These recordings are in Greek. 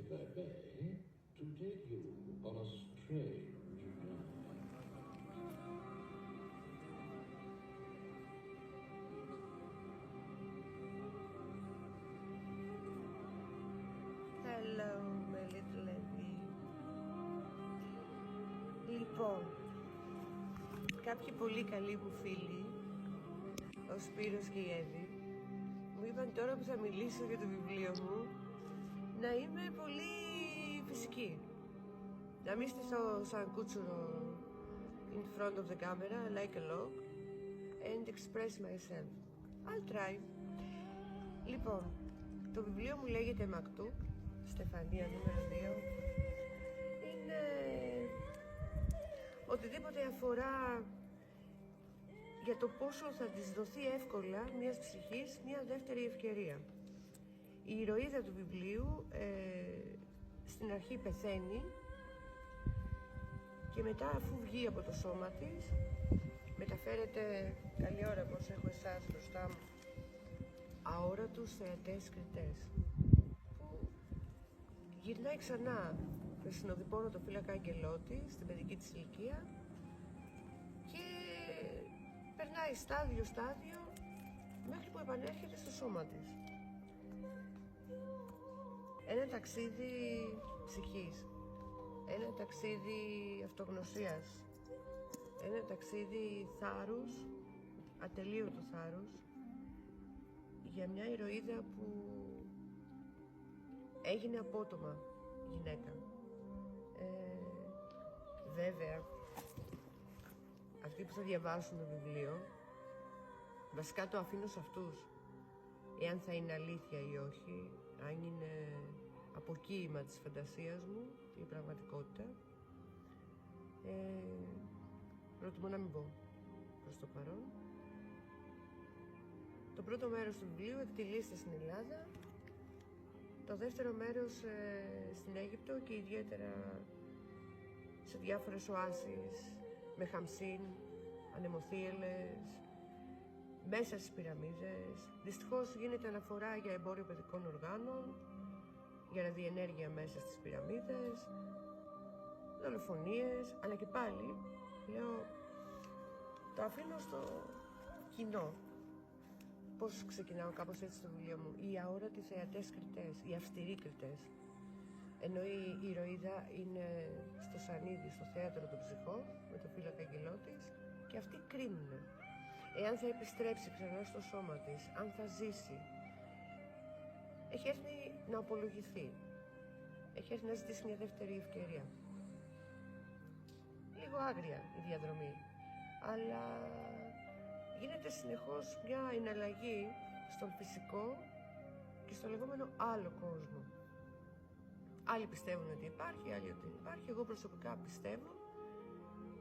Bay to take you on a strange journey. Hello, my little lady. Λοιπόν, κάποιοι πολύ καλοί μου φίλοι, ο Σπύρος και η Εύη, μου είπαν τώρα που θα μιλήσω για το βιβλίο μου να είμαι πολύ φυσική. Να μην στηθώ σαν κούτσουρο in front of the camera like a log and express myself. I'll try. Λοιπόν, το βιβλίο μου λέγεται Μακτούμπ, Στεφανία νούμερο 2. Είναι οτιδήποτε αφορά για το πόσο θα της δοθεί εύκολα μιας ψυχής μια δεύτερη ευκαιρία. Η ηρωίδα του βιβλίου στην αρχή πεθαίνει και μετά, αφού βγει από το σώμα της, μεταφέρεται, καλή ώρα πως έχω εσάς μπροστά μου, αόρατους θεατές κριτές, που γυρνάει ξανά με συνοδοιπόρο το φύλακα άγγελό της στην παιδική της ηλικία και περνάει στάδιο μέχρι που επανέρχεται στο σώμα της. Ένα ταξίδι ψυχής, ένα ταξίδι αυτογνωσίας, ένα ταξίδι θάρρους, ατελείωτου θάρρους, για μια ηρωίδα που έγινε απότομα γυναίκα. Βέβαια, αυτοί που θα διαβάσουν το βιβλίο, βασικά το αφήνω σε αυτούς, εάν θα είναι αλήθεια ή όχι, αν είναι αποκοίημα της φαντασίας μου η πραγματικότητα. Προτιμώ να μην πω προς το παρόν. Το πρώτο μέρος του βιβλίου εκτελείται στην Ελλάδα, το δεύτερο μέρος στην Αίγυπτο και ιδιαίτερα σε διάφορες οάσεις με Χαμσίν, ανεμοθύελες, μέσα στις πυραμίδες. Δυστυχώς γίνεται αναφορά για εμπόριο παιδικών οργάνων, για ραδιενέργεια μέσα στις πυραμίδες, δολοφονίες, αλλά και πάλι λέω το αφήνω στο κοινό. Πώς ξεκινάω κάπως έτσι το βιβλίο μου? Οι αόρατοι θεατές κριτές, οι αυστηροί κριτές. Ενώ η ηρωίδα είναι στο σανίδι, στο θέατρο των ψυχών, με το φύλακα αγγελό της, και αυτοί κρίνουν. Εάν θα επιστρέψει ξανά στο σώμα της, αν θα ζήσει. Έχει έρθει να απολογηθεί. Έχει έρθει να ζητήσει μια δεύτερη ευκαιρία. Λίγο άγρια η διαδρομή, αλλά γίνεται συνεχώς μια εναλλαγή στον φυσικό και στο λεγόμενο άλλο κόσμο. Άλλοι πιστεύουν ότι υπάρχει, άλλοι ότι δεν υπάρχει. Εγώ προσωπικά πιστεύω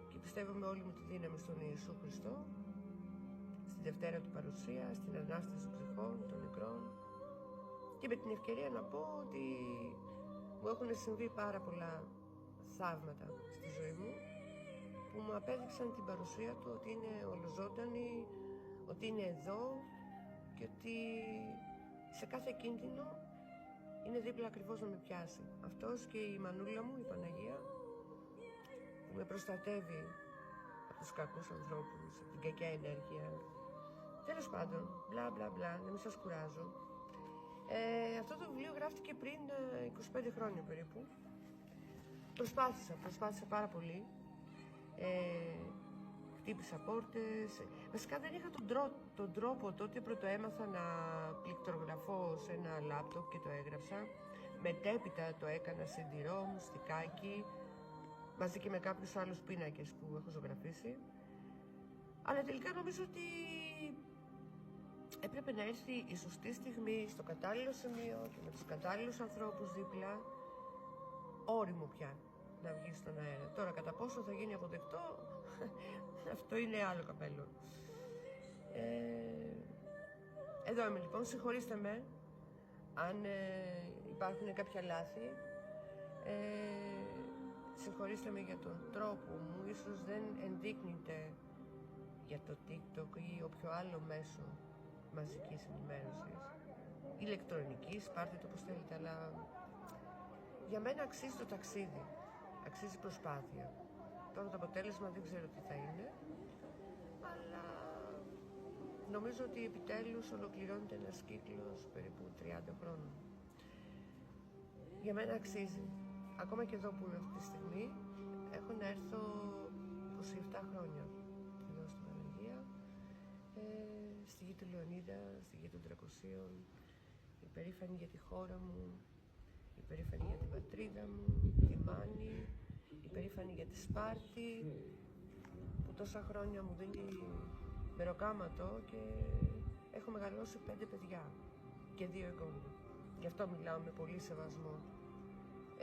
και πιστεύω με όλη μου τη δύναμη στον Ιησού Χριστό, στη Δευτέρα του παρουσία, στην Ανάσταση των ψυχών, των νεκρών, και με την ευκαιρία να πω ότι μου έχουν συμβεί πάρα πολλά θαύματα στη ζωή μου που μου απέδειξαν την παρουσία του, ότι είναι ολοζώντανη, ότι είναι εδώ και ότι σε κάθε κίνδυνο είναι δίπλα ακριβώς να με πιάσει. Αυτός και η μανούλα μου, η Παναγία, που με προστατεύει από τους κακούς ανθρώπους, από την κακιά ενέργεια. Τέλος πάντων, μπλα μπλα μπλα, να μην σας κουράζω. Αυτό το βιβλίο γράφτηκε πριν 25 χρόνια περίπου. Προσπάθησα πάρα πολύ. Χτύπησα πόρτες. Βασικά δεν είχα τον τρόπο τότε, πρώτο έμαθα να πληκτρογραφώ σε ένα λάπτοπ και το έγραψα. Μετέπειτα το έκανα σε CD-ROM, στικάκι, μαζί και με κάποιους άλλους πίνακες που έχω ζωγραφίσει. Αλλά τελικά νομίζω ότι έπρεπε να έρθει η σωστή στιγμή, στο κατάλληλο σημείο και με τους κατάλληλους ανθρώπους δίπλα, όριμο πια να βγει στον αέρα. Τώρα κατά πόσο θα γίνει αποδεκτό, αυτό είναι άλλο καπέλο. Εδώ είμαι λοιπόν, συγχωρήστε με αν υπάρχουν κάποια λάθη. Συγχωρήστε με για τον τρόπο μου, ίσως δεν ενδείκνυται για το TikTok ή όποιο άλλο μέσο μαζικής ενημέρωσης, ηλεκτρονικής, πάρτε το όπως θέλετε, αλλά Για μένα αξίζει το ταξίδι, αξίζει η προσπάθεια. Τώρα το αποτέλεσμα δεν ξέρω τι θα είναι, αλλά νομίζω ότι επιτέλους ολοκληρώνεται ένας κύκλος περίπου 30 χρόνων. Για μένα αξίζει. Ακόμα και εδώ που είμαι αυτή τη στιγμή, έχω να έρθω 27 χρόνια εδώ στην Παναγία, στη γη του Λεωνίδα, στη γη των 300, υπερήφανη για τη χώρα μου, υπερήφανη για την πατρίδα μου, τη Μάνη, υπερήφανη για τη Σπάρτη, που τόσα χρόνια μου δίνει μεροκάματο και έχω μεγαλώσει 5 παιδιά και 2 εγγόνια. Γι' αυτό μιλάω με πολύ σεβασμό.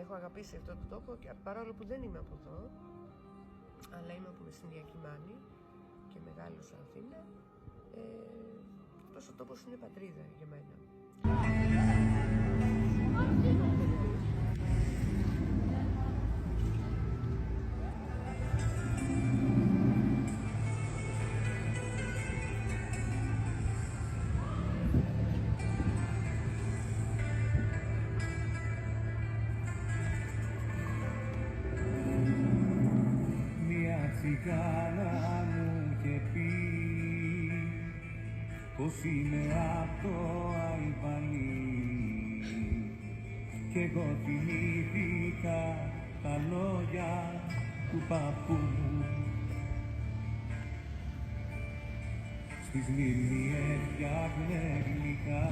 Έχω αγαπήσει αυτόν τον τόπο, και παρόλο που δεν είμαι από εδώ, αλλά είμαι από Μεσσηνιακή Μάνη και μεγάλωσα Αθήνα, αυτός ο τόπος είναι πατρίδα για μένα. Τσιγάνα μου είχε πει πως είναι απ' το Αλβανί κι εγώ θυμήθηκα τα λόγια του παππού μου. Στη Σμύρνη έφτιαχνε γλυκά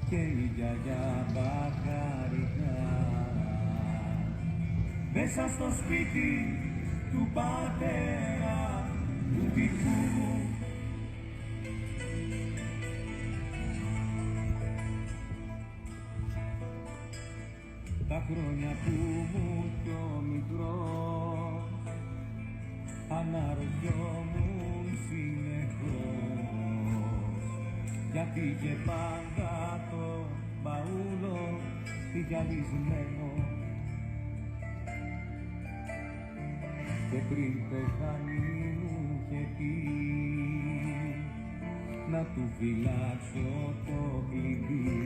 και η γιαγιά μπακαρικά. Μέσα στο σπίτι του πατέρα του δικού μου τα χρόνια που μου πιο μικρός αναρωτιόμουν συνεχώς γιατί είχε πάντα το μπαούλο γυαλισμένο. Και πριν πεθάνει μου είχε πει να του φυλάξω το κλειδί.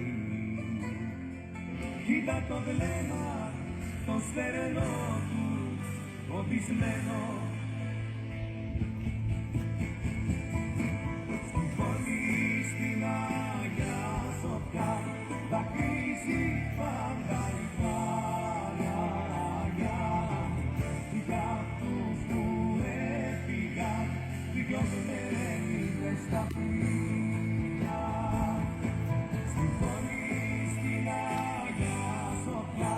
Κοίτα το βλέμμα, το σφαιρελό του, οπισμένο. Στη φωνή στην Αγιά Σοφιά δακρύζει πάντα η Παναγιά. Για αυτούς που έφυγαν διώξενοι μες στα πλοία. Στη φωνή στην Αγιά Σοφιά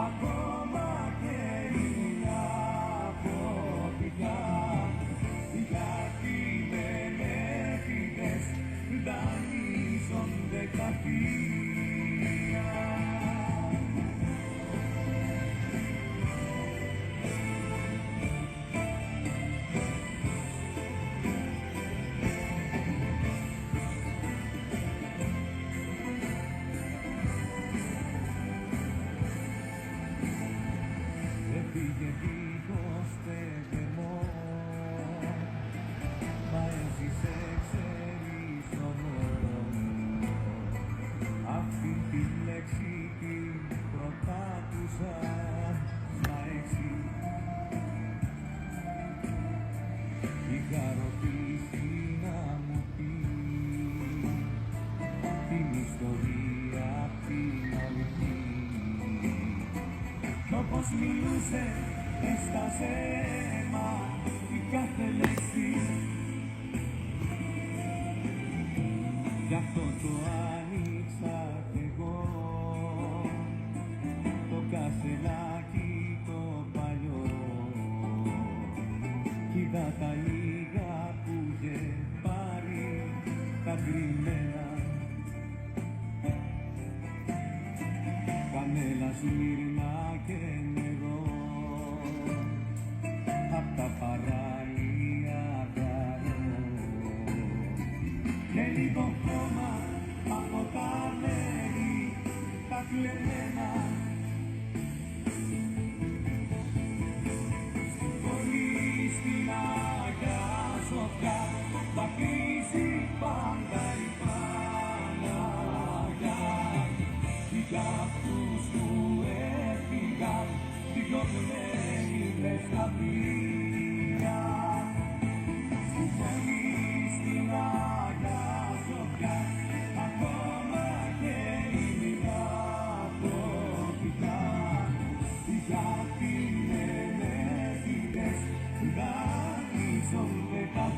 ακόμα καίει από πηγιά. Γιατί με μέφηδες δανείζονται τα πλοία. Έφυγε δίχως στεγεμό, μα έζησε ξέρεις ομόνο. Αυτή τη λέξη την πρωτάκουσα στα 6. Είχα ρωτήσει να μου πει την ιστορία απ' την αληθή. Κι όπως μιλούσε έστασε αίμα η κάθε λέξη. Γι' αυτό το άνοιξα κι εγώ το κασελάκι το παλιό. Κι είδα τα λίγα που είχε πάρει τα κρυμμένα. Κανέλα, Σμύρνα και νερό απ' τα παράλια χαρώ και λίγο χώμα από τα μέρη τα κλεμμένα. Στη φωνή στην Αγιά Σοφιά δακρύζει πάντα η Παναγιά. Για αυτούς πίσω με τα